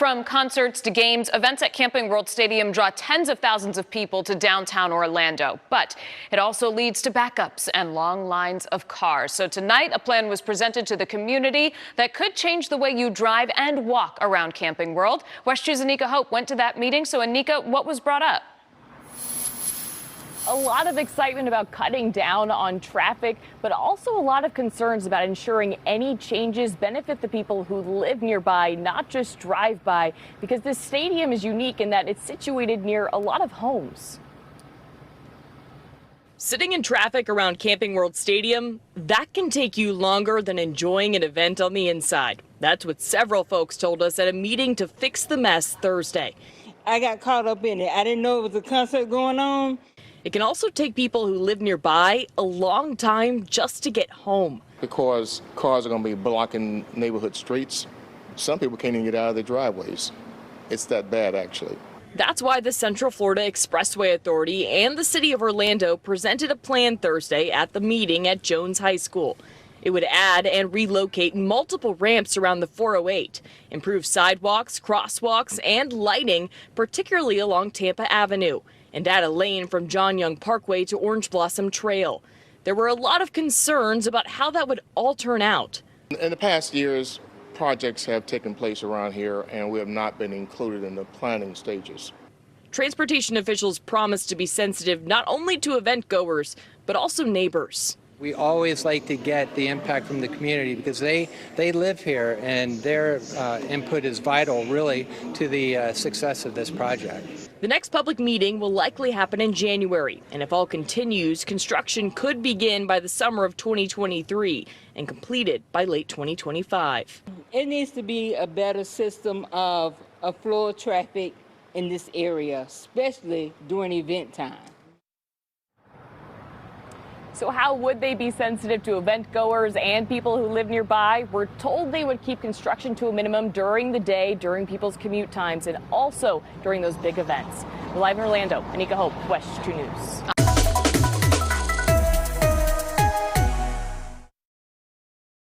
From concerts to games, events at Camping World Stadium draw tens of thousands of people to downtown Orlando. But it also leads to backups and long lines of cars. So tonight, a plan was presented to the community that could change the way you drive and walk around Camping World. West 2's Anika Hope went to that meeting. So, Anika, what was brought up? A lot of excitement about cutting down on traffic, but also a lot of concerns about ensuring any changes benefit the people who live nearby, not just drive by, because this stadium is unique in that it's situated near a lot of homes. Sitting in traffic around Camping World Stadium, that can take you longer than enjoying an event on the inside. That's what several folks told us at a meeting to fix the mess Thursday. I got caught up in it. I didn't know it was a concert going on. It can also take people who live nearby a long time just to get home. Because cars are going to be blocking neighborhood streets, some people can't even get out of their driveways. It's that bad, actually. That's why the Central Florida Expressway Authority and the City of Orlando presented a plan Thursday at the meeting at Jones High School. It would add and relocate multiple ramps around the 408, improve sidewalks, crosswalks, and lighting, particularly along Tampa Avenue, and add a lane from John Young Parkway to Orange Blossom Trail. There were a lot of concerns about how that would all turn out. In the past years, projects have taken place around here, and we have not been included in the planning stages. Transportation officials promised to be sensitive not only to event goers, but also neighbors. We always like to get the impact from the community because they live here, and their input is vital, really, to the success of this project. The next public meeting will likely happen in January, and if all continues, construction could begin by the summer of 2023 and completed by late 2025. It needs to be a better system of flow of traffic in this area, especially during event time. So how would they be sensitive to event goers and people who live nearby? We're told they would keep construction to a minimum during the day, during people's commute times, and also during those big events. We're live in Orlando. Anika Hope, West 2 News.